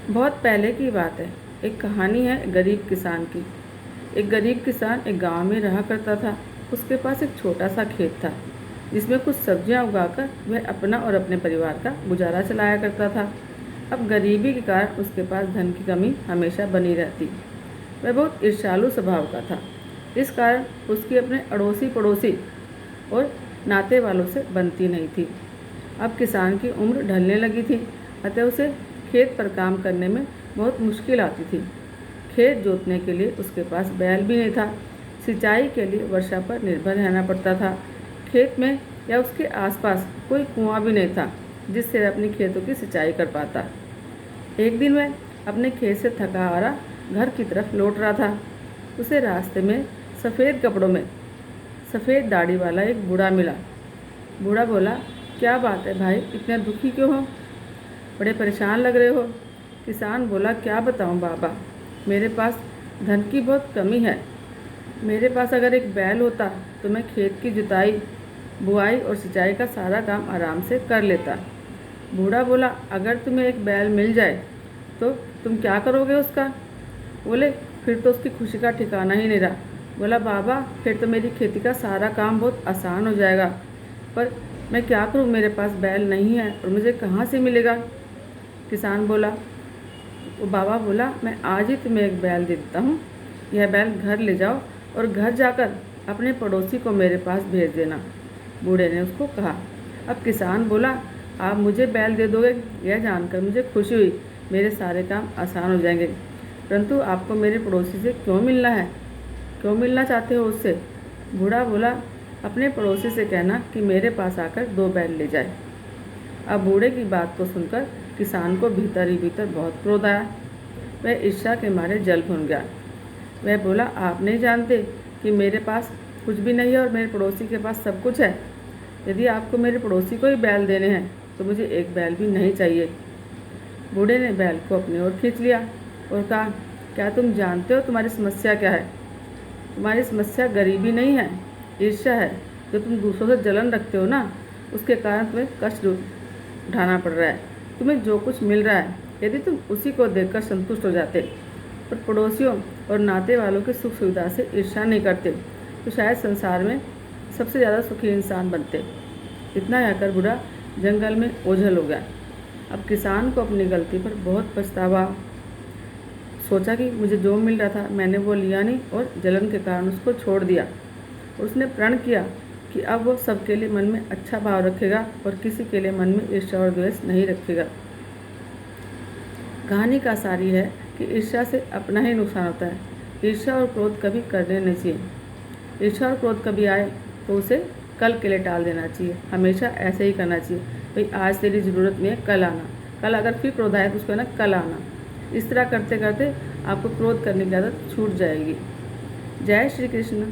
बहुत पहले की बात है। एक कहानी है गरीब किसान की। एक गरीब किसान एक गांव में रहा करता था। उसके पास एक छोटा सा खेत था जिसमें कुछ सब्जियां उगाकर वह अपना और अपने परिवार का गुजारा चलाया करता था। अब गरीबी के कारण उसके पास धन की कमी हमेशा बनी रहती। वह बहुत ईर्ष्यालु स्वभाव का था। इस कारण उसकी अपने अड़ोसी पड़ोसी और नाते वालों से बनती नहीं थी। अब किसान की उम्र ढलने लगी थी, अतः उसे खेत पर काम करने में बहुत मुश्किल आती थी। खेत जोतने के लिए उसके पास बैल भी नहीं था। सिंचाई के लिए वर्षा पर निर्भर रहना पड़ता था। खेत में या उसके आसपास कोई कुआं भी नहीं था जिससे वह अपनी खेतों की सिंचाई कर पाता। एक दिन वह अपने खेत से थका हारा घर की तरफ लौट रहा था। उसे रास्ते में सफ़ेद कपड़ों में सफ़ेद दाढ़ी वाला एक बूढ़ा मिला। बूढ़ा बोला, क्या बात है भाई, इतने दुखी क्यों हो? बड़े परेशान लग रहे हो। किसान बोला, क्या बताऊं बाबा, मेरे पास धन की बहुत कमी है। मेरे पास अगर एक बैल होता तो मैं खेत की जुताई, बुआई और सिंचाई का सारा काम आराम से कर लेता। बूढ़ा बोला, अगर तुम्हें एक बैल मिल जाए तो तुम क्या करोगे उसका? बोले, फिर तो उसकी खुशी का ठिकाना ही नहीं रहा। बोला, बाबा फिर तो मेरी खेती का सारा काम बहुत आसान हो जाएगा, पर मैं क्या करूं, मेरे पास बैल नहीं है और मुझे कहाँ से मिलेगा? किसान बोला। वो बाबा बोला, मैं आज ही तुम्हें एक बैल दे देता हूँ। यह बैल घर ले जाओ और घर जाकर अपने पड़ोसी को मेरे पास भेज देना। बूढ़े ने उसको कहा। अब किसान बोला, आप मुझे बैल दे दोगे, यह जानकर मुझे खुशी हुई। मेरे सारे काम आसान हो जाएंगे, परंतु आपको मेरे पड़ोसी से क्यों मिलना है? क्यों मिलना चाहते हो उससे? बूढ़ा बोला, अपने पड़ोसी से कहना कि मेरे पास आकर 2 बैल ले जाए। अब बूढ़े की बात को सुनकर किसान को भीतर ही भीतर बहुत क्रोध आया। वह ईर्ष्या के मारे जल भुन गया। वह बोला, आप नहीं जानते कि मेरे पास कुछ भी नहीं है और मेरे पड़ोसी के पास सब कुछ है। यदि आपको मेरे पड़ोसी को ही बैल देने हैं तो मुझे एक बैल भी नहीं चाहिए। बूढ़े ने बैल को अपनी ओर खींच लिया और कहा, क्या तुम जानते हो तुम्हारी समस्या क्या है? तुम्हारी समस्या गरीबी नहीं है, ईर्ष्या है। जो तुम दूसरों से जलन रखते हो ना, उसके कारण तुम्हें कष्ट उठाना पड़ रहा है। तुम्हें जो कुछ मिल रहा है, यदि तुम उसी को देखकर संतुष्ट हो जाते और पड़ोसियों और नाते वालों की सुख सुविधा से ईर्ष्या नहीं करते तो शायद संसार में सबसे ज़्यादा सुखी इंसान बनते। इतना कहकर बूढ़ा जंगल में ओझल हो गया। अब किसान को अपनी गलती पर बहुत पछतावा। सोचा कि मुझे जो मिल रहा था मैंने वो लिया नहीं और जलन के कारण उसको छोड़ दिया। और उसने प्रण किया कि अब वो सबके लिए मन में अच्छा भाव रखेगा और किसी के लिए मन में ईर्ष्या और द्वेष नहीं रखेगा। कहानी का सार ये है कि ईर्ष्या से अपना ही नुकसान होता है। ईर्ष्या और क्रोध कभी करने नहीं चाहिए। ईर्ष्या और क्रोध कभी आए तो उसे कल के लिए टाल देना चाहिए। हमेशा ऐसे ही करना चाहिए, भाई आज तेरी ज़रूरत नहीं है, कल आना। कल अगर फिर क्रोध आए तो उसको ना कल आना। इस तरह करते करते आपको क्रोध करने की आदत छूट जाएगी। जय श्री कृष्ण।